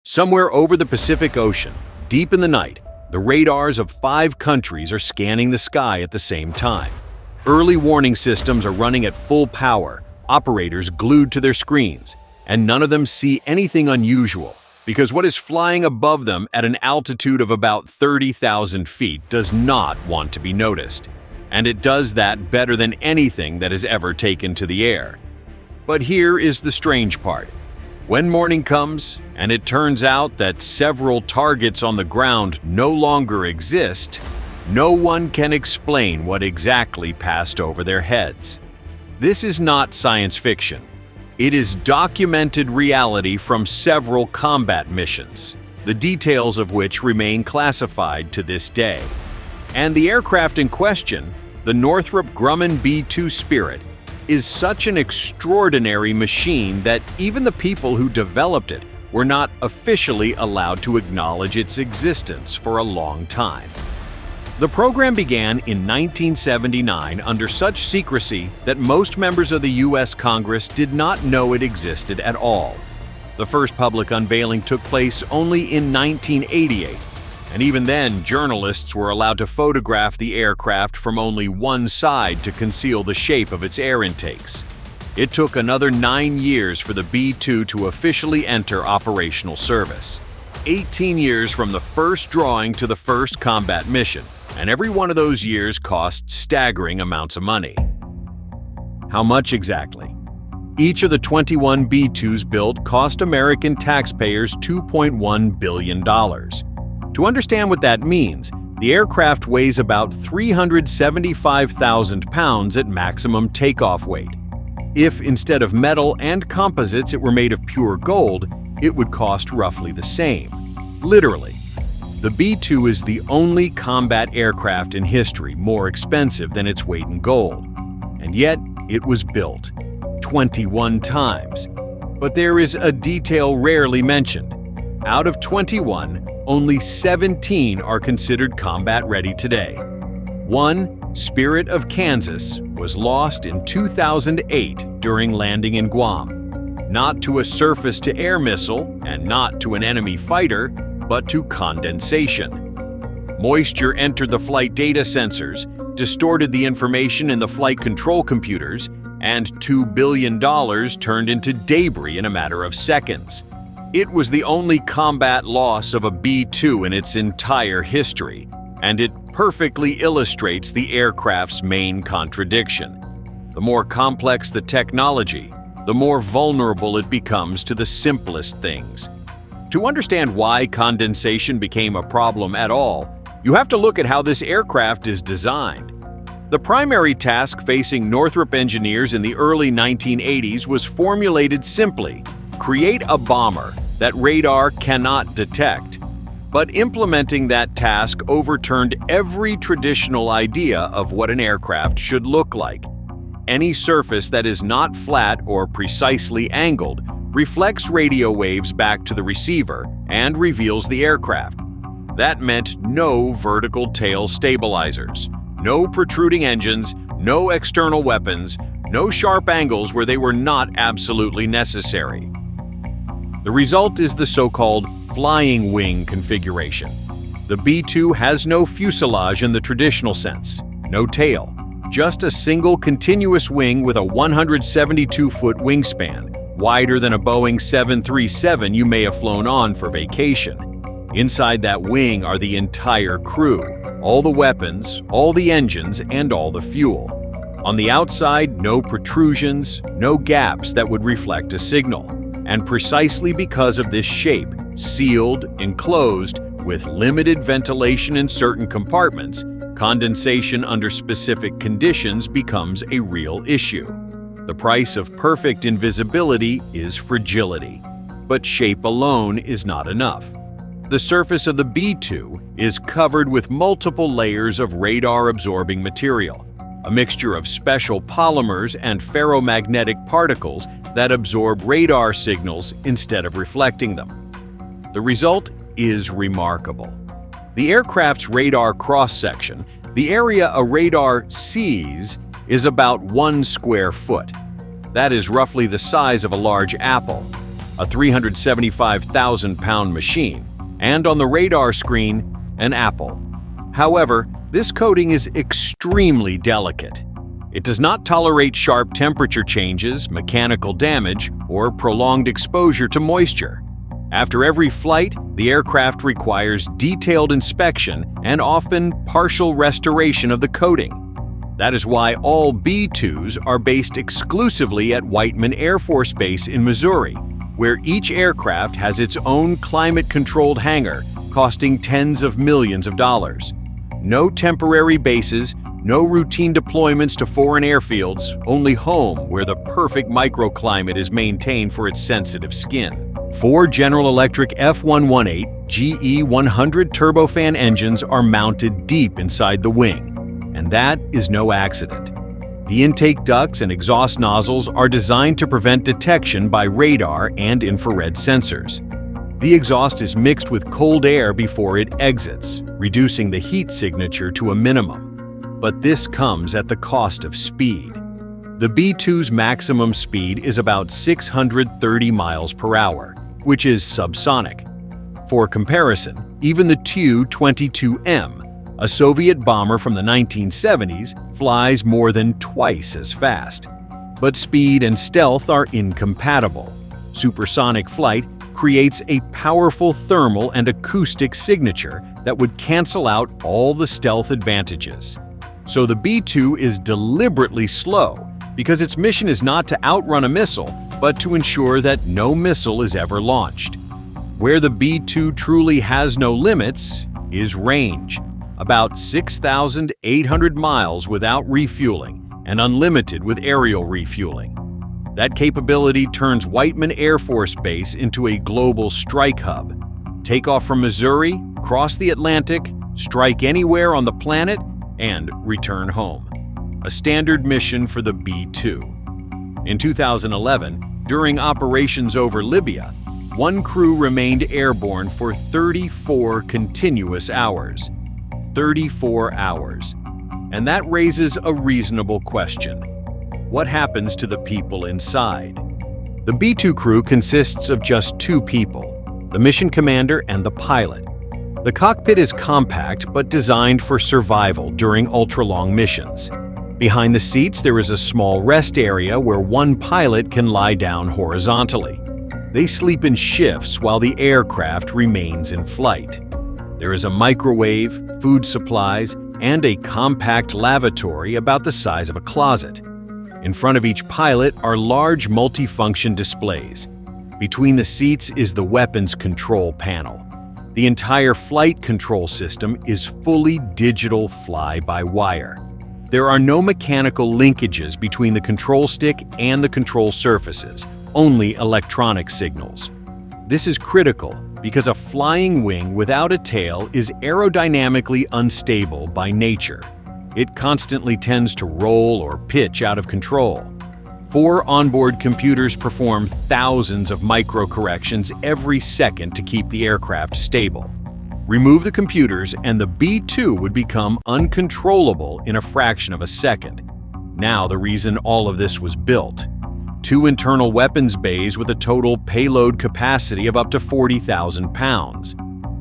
Somewhere over the Pacific Ocean, deep in the night, the radars of 5 countries are scanning the sky at the same time. Early warning systems are running at full power, operators glued to their screens, and none of them see anything unusual because what is flying above them at an altitude of about 30,000 feet does not want to be noticed. And it does that better than anything that has ever taken to the air. But here is the strange part. When morning comes, and it turns out that several targets on the ground no longer exist, no one can explain what exactly passed over their heads. This is not science fiction. It is documented reality from several combat missions, the details of which remain classified to this day. And the aircraft in question, the Northrop Grumman B-2 Spirit, is such an extraordinary machine that even the people who developed it were not officially allowed to acknowledge its existence for a long time. The program began in 1979 under such secrecy that most members of the U.S. Congress did not know it existed at all. The first public unveiling took place only in 1988, and even then, journalists were allowed to photograph the aircraft from only one side to conceal the shape of its air intakes. It took another 9 years for the B-2 to officially enter operational service. 18 years from the first drawing to the first combat mission, and every one of those years cost staggering amounts of money. How much exactly? Each of the 21 B-2s built cost American taxpayers $2.1 billion. To understand what that means, the aircraft weighs about 375,000 pounds at maximum takeoff weight. If instead of metal and composites it were made of pure gold, it would cost roughly the same. Literally. The B-2 is the only combat aircraft in history more expensive than its weight in gold. And yet, it was built 21 times. But there is a detail rarely mentioned. Out of 21, only 17 are considered combat-ready today. One, Spirit of Kansas, was lost in 2008 during landing in Guam. Not to a surface-to-air missile and not to an enemy fighter, but to condensation. Moisture entered the flight data sensors, distorted the information in the flight control computers, and $2 billion turned into debris in a matter of seconds. It was the only combat loss of a B-2 in its entire history, and it perfectly illustrates the aircraft's main contradiction. The more complex the technology, the more vulnerable it becomes to the simplest things. To understand why condensation became a problem at all, you have to look at how this aircraft is designed. The primary task facing Northrop engineers in the early 1980s was formulated simply: create a bomber that radar cannot detect. But implementing that task overturned every traditional idea of what an aircraft should look like. Any surface that is not flat or precisely angled reflects radio waves back to the receiver and reveals the aircraft. That meant no vertical tail stabilizers, no protruding engines, no external weapons, no sharp angles where they were not absolutely necessary. The result is the so-called flying wing configuration. The B-2 has no fuselage in the traditional sense, no tail, just a single continuous wing with a 172-foot wingspan, wider than a Boeing 737 you may have flown on for vacation. Inside that wing are the entire crew, all the weapons, all the engines, and all the fuel. On the outside, no protrusions, no gaps that would reflect a signal. And precisely because of this shape, sealed, enclosed, with limited ventilation in certain compartments, condensation under specific conditions becomes a real issue. The price of perfect invisibility is fragility. But shape alone is not enough. The surface of the B-2 is covered with multiple layers of radar-absorbing material, a mixture of special polymers and ferromagnetic particles that absorb radar signals instead of reflecting them. The result is remarkable. The aircraft's radar cross-section, the area a radar sees, is about 1 square foot. That is roughly the size of a large apple. a 375,000-pound machine, and on the radar screen, an apple. However, this coating is extremely delicate. It does not tolerate sharp temperature changes, mechanical damage, or prolonged exposure to moisture. After every flight, the aircraft requires detailed inspection and often partial restoration of the coating. That is why all B-2s are based exclusively at Whiteman Air Force Base in Missouri, where each aircraft has its own climate-controlled hangar, costing tens of millions of dollars. No temporary bases, no routine deployments to foreign airfields, only home where the perfect microclimate is maintained for its sensitive skin. 4 General Electric F118 GE100 turbofan engines are mounted deep inside the wing, and that is no accident. The intake ducts and exhaust nozzles are designed to prevent detection by radar and infrared sensors. The exhaust is mixed with cold air before it exits, reducing the heat signature to a minimum. But this comes at the cost of speed. The B-2's maximum speed is about 630 miles per hour, which is subsonic. For comparison, even the Tu-22M, a Soviet bomber from the 1970s, flies more than twice as fast. But speed and stealth are incompatible. Supersonic flight creates a powerful thermal and acoustic signature that would cancel out all the stealth advantages. So the B-2 is deliberately slow because its mission is not to outrun a missile, but to ensure that no missile is ever launched. Where the B-2 truly has no limits is range, about 6,800 miles without refueling and unlimited with aerial refueling. That capability turns Whiteman Air Force Base into a global strike hub. Take off from Missouri, cross the Atlantic, strike anywhere on the planet, and return home. A standard mission for the B-2. In 2011, during operations over Libya, one crew remained airborne for 34 continuous hours. 34 hours. And that raises a reasonable question. What happens to the people inside? The B-2 crew consists of just 2 people, the mission commander and the pilot. The cockpit is compact but designed for survival during ultra-long missions. Behind the seats, there is a small rest area where one pilot can lie down horizontally. They sleep in shifts while the aircraft remains in flight. There is a microwave, food supplies, and a compact lavatory about the size of a closet. In front of each pilot are large multifunction displays. Between the seats is the weapons control panel. The entire flight control system is fully digital fly-by-wire. There are no mechanical linkages between the control stick and the control surfaces, only electronic signals. This is critical because a flying wing without a tail is aerodynamically unstable by nature. It constantly tends to roll or pitch out of control. 4 onboard computers perform thousands of micro-corrections every second to keep the aircraft stable. Remove the computers and the B-2 would become uncontrollable in a fraction of a second. Now the reason all of this was built. 2 internal weapons bays with a total payload capacity of up to 40,000 pounds.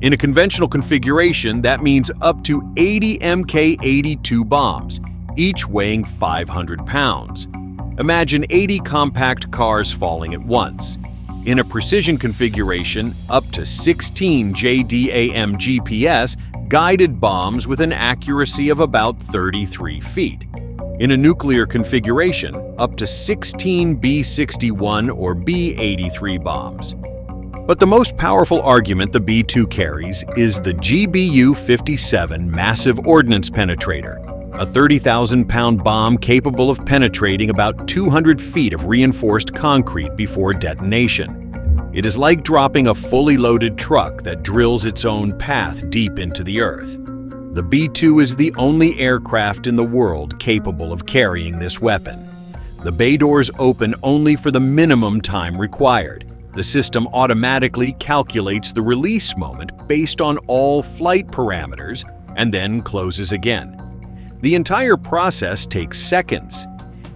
In a conventional configuration, that means up to 80 Mk-82 bombs, each weighing 500 pounds. Imagine 80 compact cars falling at once. In a precision configuration, up to 16 JDAM GPS guided bombs with an accuracy of about 33 feet. In a nuclear configuration, up to 16 B-61 or B-83 bombs. But the most powerful argument the B-2 carries is the GBU-57 Massive Ordnance Penetrator, a 30,000-pound bomb capable of penetrating about 200 feet of reinforced concrete before detonation. It is like dropping a fully loaded truck that drills its own path deep into the earth. The B-2 is the only aircraft in the world capable of carrying this weapon. The bay doors open only for the minimum time required. The system automatically calculates the release moment based on all flight parameters and then closes again. The entire process takes seconds.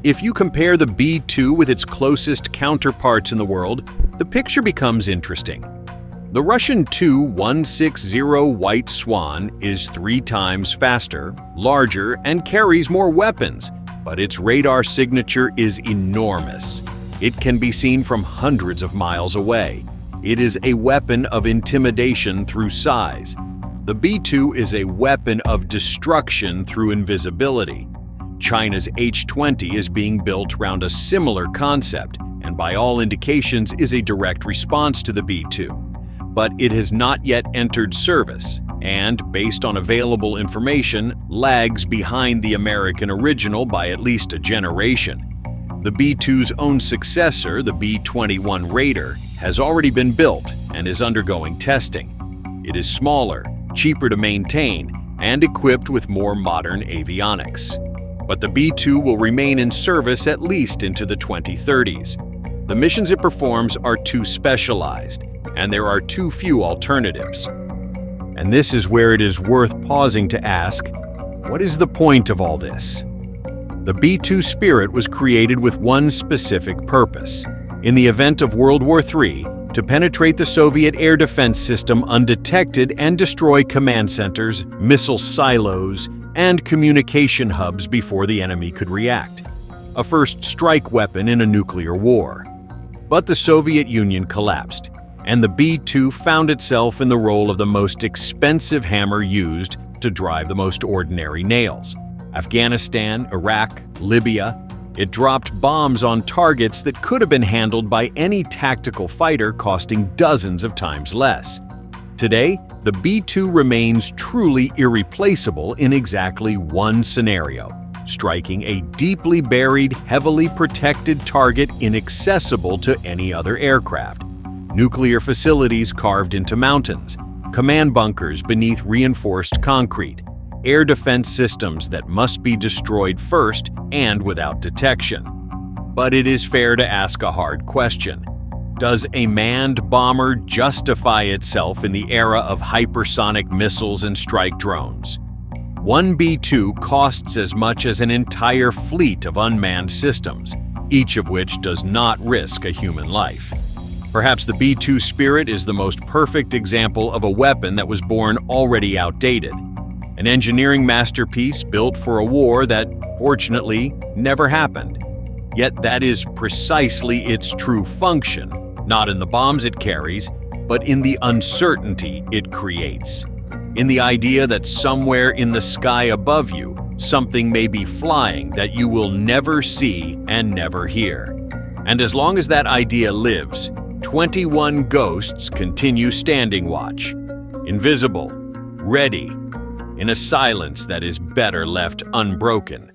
If you compare the B-2 with its closest counterparts in the world, the picture becomes interesting. The Russian Tu-160 White Swan is 3 times faster, larger, and carries more weapons, but its radar signature is enormous. It can be seen from hundreds of miles away. It is a weapon of intimidation through size. The B-2 is a weapon of destruction through invisibility. China's H-20 is being built around a similar concept, and by all indications is a direct response to the B-2. But it has not yet entered service, and, based on available information, lags behind the American original by at least a generation. The B-2's own successor, the B-21 Raider, has already been built and is undergoing testing. It is smaller, cheaper to maintain, and equipped with more modern avionics. But the B-2 will remain in service at least into the 2030s. The missions it performs are too specialized, and there are too few alternatives. And this is where it is worth pausing to ask, what is the point of all this? The B-2 Spirit was created with one specific purpose. In the event of World War III, to penetrate the Soviet air defense system undetected and destroy command centers, missile silos, and communication hubs before the enemy could react. A first strike weapon in a nuclear war. But the Soviet Union collapsed, and the B-2 found itself in the role of the most expensive hammer used to drive the most ordinary nails. Afghanistan, Iraq, Libya, it dropped bombs on targets that could have been handled by any tactical fighter costing dozens of times less. Today, the B-2 remains truly irreplaceable in exactly one scenario, striking a deeply buried, heavily protected target inaccessible to any other aircraft. Nuclear facilities carved into mountains, command bunkers beneath reinforced concrete, air defense systems that must be destroyed first and without detection. But it is fair to ask a hard question. Does a manned bomber justify itself in the era of hypersonic missiles and strike drones? One B-2 costs as much as an entire fleet of unmanned systems, each of which does not risk a human life. Perhaps the B-2 Spirit is the most perfect example of a weapon that was born already outdated. An engineering masterpiece built for a war that, fortunately, never happened. Yet that is precisely its true function, not in the bombs it carries, but in the uncertainty it creates. In the idea that somewhere in the sky above you, something may be flying that you will never see and never hear. And as long as that idea lives, 21 ghosts continue standing watch, invisible, ready, in a silence that is better left unbroken.